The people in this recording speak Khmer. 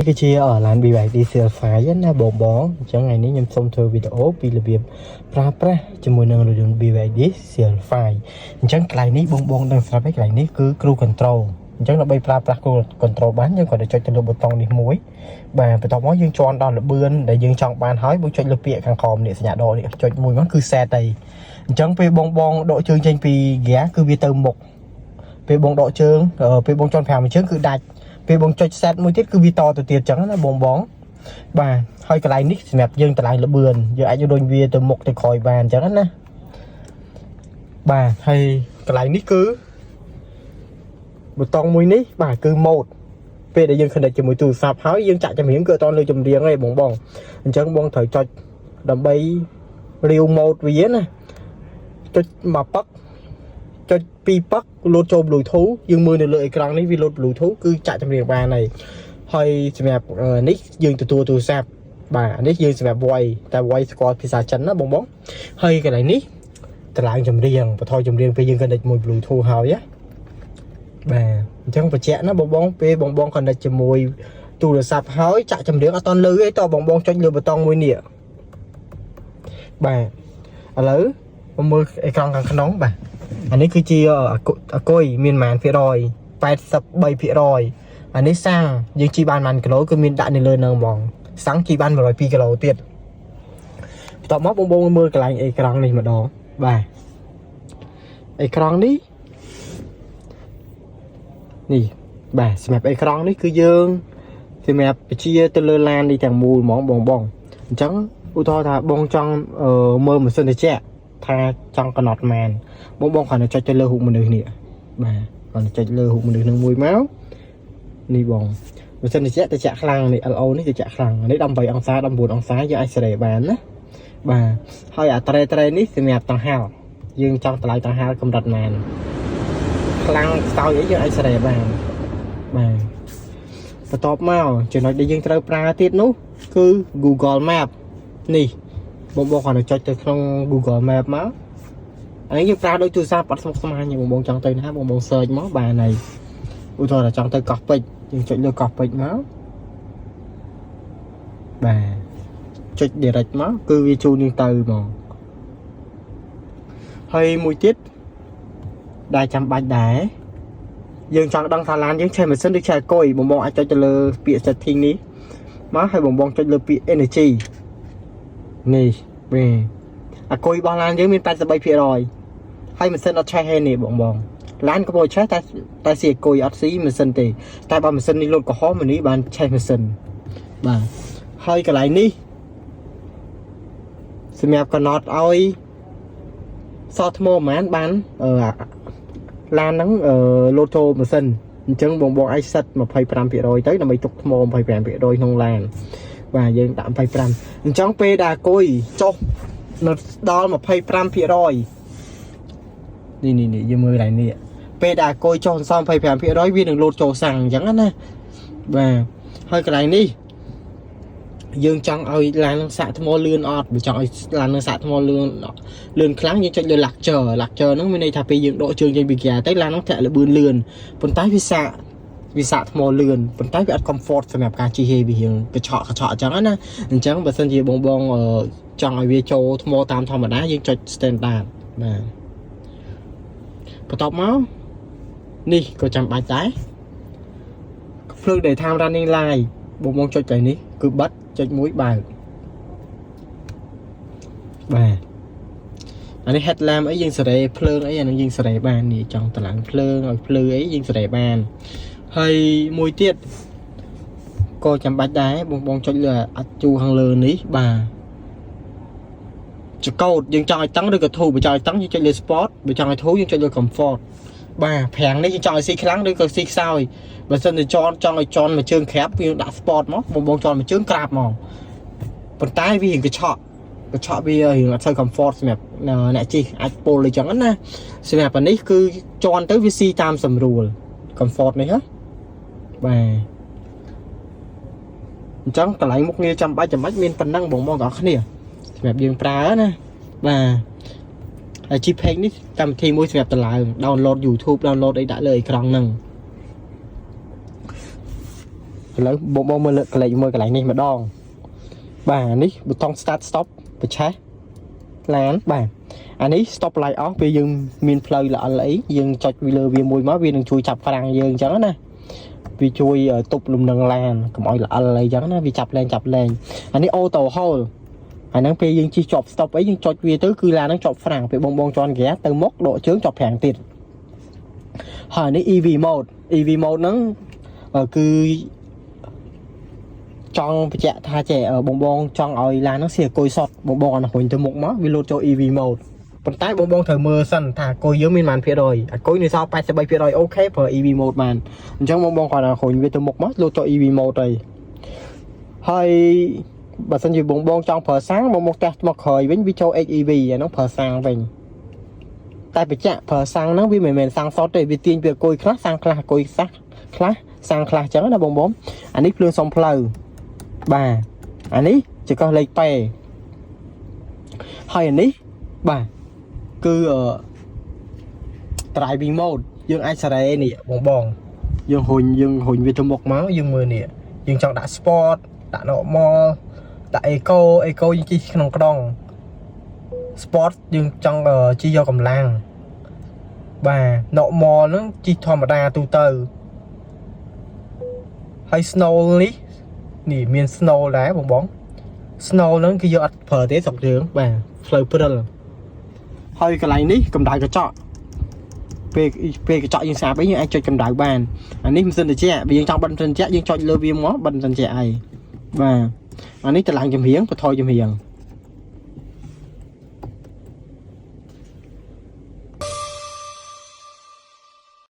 cái chia ở làn bị vậy đi sửa phải á na bộ bó chẳng ngàyนี้ខ្ញុំសូមធ្វើវីដេអូពីរបៀបប្រើប្រាស់ជាមួយនឹងរថយន្ត BYD Seal 5អញ្ចឹងកន្លែងនេះបងដឹងស្រាប់ហើយកន្លែងនេះគឺ Cruise Control អញ្ចឹងដើម្បីប្រើប្រាស់ Cruise Control បានយើងគាត់ទៅចុចទៅលើប៊ូតុងនេះមួយបាទបន្ទាប់មកយើងជន់ដល់ល្បឿនដែលយើងចង់បានហើយបងចុចលើពាក្យខាងក្រោមនេះសញ្ញាដកនេះចុចមួយមកគឺ set ហើយអញ្ចឹងពេលបងដកជើងចេញពី gear គឺវាទៅមុខពេលបងដកជើងពេលបងជន់5ជើងគឺដាច់ពេលបងចុច set មួយទៀតគឺវាតទៅទៀតអញ្ចឹងណាបងបាទហើយកន្លែងនេះសម្រាប់យើងតម្លៃល្បឿនយើងអាចរុញវាទៅមុខទៅក្រោយបានអញ្ចឹងណាបាទហើយកន្លែងនេះគឺប៊ូតុងមួយនេះបាទគឺ mode ពេលដែលយើង connect ជាមួយទូរស័ព្ទហើយយើងចាក់ចម្រៀងគឺអត់តលើចម្រៀងទេបងអញ្ចឹងបងត្រូវចុចដើម្បីរាវ mode វាណាចុចមួយប៉ឹកចុចពីរប៉ឹកលោតចូល Bluetooth យើងមើលនៅលើអេក្រង់នេះវាលោត Bluetooth គឺចាក់ចម្រៀងបានហើយសម្រាប់នេះយើងទទួលទូរស័ព្ទបាទនេះយើងសម្រាប់ voice តែ voice ស្គាល់ភាសាចិនណាបងហើយកន្លែងនេះតម្លើងចម្រៀងបន្ថយចម្រៀងពេលយើង connect មួយ Bluetooth ហើយណាបាទអញ្ចឹងបញ្ជាក់ណាបងពេលបង connect ជាមួយទូរស័ព្ទហើយចាក់ចម្រៀងអត់តន់លឺទេតបងចុចលើប៊ូតុងមួយនេះបាទឥឡូវមកមើលអេក្រង់ខាងក្នុងបាទអានេះគឺជាអាគុយមានប៉ុន្មានភាគរយ 83% អានេះសាំងយើងជីបានប៉ុន្មានគីឡូគឺមានដាក់នៅលើនឹងហ្មងសាំងជីបាន102គីឡូទៀតបន្ទាប់មកបងមើលកន្លែងអេក្រង់នេះម្ដងបាទអេក្រង់នេះបាទសម្រាប់អេក្រង់នេះគឺយើងសម្រាប់បញ្ជាទៅលើឡាននេះទាំងមូលហ្មងបងអញ្ចឹងឧទាហរណ៍ថាបងចង់មើលម៉ាស៊ីនត្រជាក់ថាចង់កំណត់ម៉ានបងគ្រាន់តែចុចទៅលើរូបមនុស្សនេះបាទគ្រាន់តែចុចលើរូបមនុស្សនឹងមួយមកនេះបងម៉ាស៊ីនត្រជាក់ខ្លាំងនេះ LO នេះត្រជាក់ខ្លាំងនេះ18អង្សា19អង្សាយើងអាចសេរីបានណាបាទហើយអាត្រេនេះសម្រាប់តង្ហាល់យើងចង់តម្លៃតង្ហាល់កម្រិតម៉ានខ្លាំងស្ទើរអីយើងអាចសេរីបានបាទបន្ទាប់មកចំណុចដែលយើងត្រូវប្រើទៀតនោះគឺ Google Map នេះបងគ្រាន់តែចុចទៅក្នុង Google Map មកអានេះយើងប្រើដោយទូរស័ព្ទអត់ស្មុគស្មាញបងចង់ទៅណាបង search មកបានហើយឧទាហរណ៍ថាចង់ទៅកោះពេជ្រយើងចុចលើកោះពេជ្រមកបាទចុច direct មកគឺវាជូនយើងទៅហ្មងហើយមួយទៀតដែលចាំបាច់ដែរយើងចង់ដឹងថាឡានយើងឆេះម៉ាស៊ីនឬឆេះកុយបងអាចចុចទៅលើពាក្យ setting នេះមកហើយបងចុចលើពាក្យ energy នេះវិញអាគុយរបស់ឡានយើងមាន 83% ហើយម៉ាស៊ីនអត់ឆេះទេនេះបងឡានក៏មិនឆេះតែស៊ីអាគុយអត់ស៊ីម៉ាស៊ីនទេតែបើម៉ាស៊ីននេះលោតកំហុសនេះបានឆេះម៉ាស៊ីនបាទហើយកន្លែងនេះសម្រាប់កំណត់ឲ្យសល់ថ្មប្រហែលបានឡានហ្នឹងលោតចូលម៉ាស៊ីនអញ្ចឹងបងអាចសិត 25% ទៅដើម្បីទុកថ្ម 25% ក្នុងឡានបាទយើងដាក់ 25 អញ្ចឹងពេលដែលគុយចុះនៅដល់ 25% នេះយើងមើលឡើងនេះពេលដែលគុយចុះសល់ 25% វានឹងលោតចូលសាំងអញ្ចឹងណាបាទហើយកន្លែងនេះយើងចង់ឲ្យឡាននឹងសាក់ថ្មលឿនអត់បើចង់ឲ្យឡាននឹងសាក់ថ្មលឿនខ្លាំងយើងចុចលើ lecture ហ្នឹងមានន័យថាពេលយើងដកជើងចេញពី gear ទៅឡាននឹងធាក់លឿនលឿនប៉ុន្តែវាសាក់ថ្មលឿនប៉ុន្តែវាអត់ comfort សម្រាប់ការជិះហេវារៀងកញ្ឆក់អញ្ចឹងណាអញ្ចឹងបើសិនជាបងចង់ឲ្យវាចូលថ្មតាមធម្មតាយើងចុច standard បាទបន្ទាប់មកនេះក៏ចាំបាច់ដែរភ្លើង daytime running light បងចុចទៅនេះគឺបិទចុចមួយបើកបាទអានេះ headlamp អីយើងសេរីភ្លើងអីអានឹងយើងសេរីបាននេះចង់តម្លើងភ្លើងឲ្យភ្លឺអីយើងសេរីបានហើយមួយទៀតក៏ចាំបាច់ដែរបងចុចលើអាចជួខាងលើនេះបាទចកោតយើងចង់ឲ្យតឹងឬក៏ធូរបើចង់ឲ្យតឹងយើងចុចលើ sport បើចង់ឲ្យធូរយើងចុចលើ comfort បាទប្រាំងនេះយើងចង់ឲ្យស៊ីខ្លាំងឬក៏ស៊ីខ្សោយបើសិនជាចង់ឲ្យចន់មួយជើងក្រាបយើងដាក់ sport មកបងចន់មួយជើងក្រាបមកប៉ុន្តែវារៀងកញ្ឆក់វារៀងអត់សូវ comfort សម្រាប់អ្នកជិះអាចពុលអីចឹងណាសម្រាប់អានេះគឺចន់ទៅវាស៊ីតាមសម្រួល comfort នេះហ៎បាទអញ្ចឹងកន្លែងមុខងារចាំបាច់មានប៉ុណ្ណឹងបងទាំងអស់គ្នាសម្រាប់យើងប្រើណាបាទហើយ G-Page នេះកម្មវិធីមួយសម្រាប់តម្លើង download YouTube download អីដាក់លើអេក្រង់ហ្នឹង អ lấy bông mưa cái lấy mưa cái lấy này mà đòn bà ní bút tông start stop bật trái lán bà anh ấy stop light off bây giờ miền play là lấy dừng chọn vì lừa vì mùi máu vì đừng chui chập phẳng dừng chẳng nè vì chui ở tục lùm đằng làn mọi là lấy chẳng nè vì chập lên anh ấy auto hold anh đang bây giờ chỉ chọn stop ấy nhưng chọn vì tới cứ là nó chọn phẳng về bông tròn ghé từ mốc độ chướng chọn phẳng tiền hỏi nó EV mode nó cứ trong trẻ tha trẻ ở bông trong ơi là nó xìa côi sọt bông là hồi từ một mó vì lột cho EV mode còn tay bông thời mưa sân thả côi dưới miền màn phía rồi côi như sau bay sẽ bay phía rồi ok for EV mode màn trong bông còn là hồi về từ một mó lột cho EV mode rồi hơi bà sân gì bông trong phở sáng bông test một hồi với video XEV nó phở sáng về tại bị chạm phở sáng nó vì mình sang sót để vì tiền việc côi class sang class côi sắc class sang class chẳng là bông anh ấy luôn xong play bà anh ấy chỉ có lấy pè hai anh ấy bà cứ ở driving mode dương ai xài nè bong dương hồn về từ một máu dương mưa nè dương chọn đã sport đã normal đã eco dương chi không có đòn sport dương trong chi do cầm lang bà normal nó chi thò mà đa tu từ hay snow lý nỉ miền snow lá bong snow nó khi vô phở tế sọc trường bà flow pedal hơi cái này ní cầm đại cái chọ về cái chọ dương sạp ấy như anh cho cầm đại bàn anh ấy mình xin được chứ vì dương trong bên trên chết dương cho lơ viêm mó bên trên trẻ này và anh ấy tự làm chùm hiến và thôi chùm hiền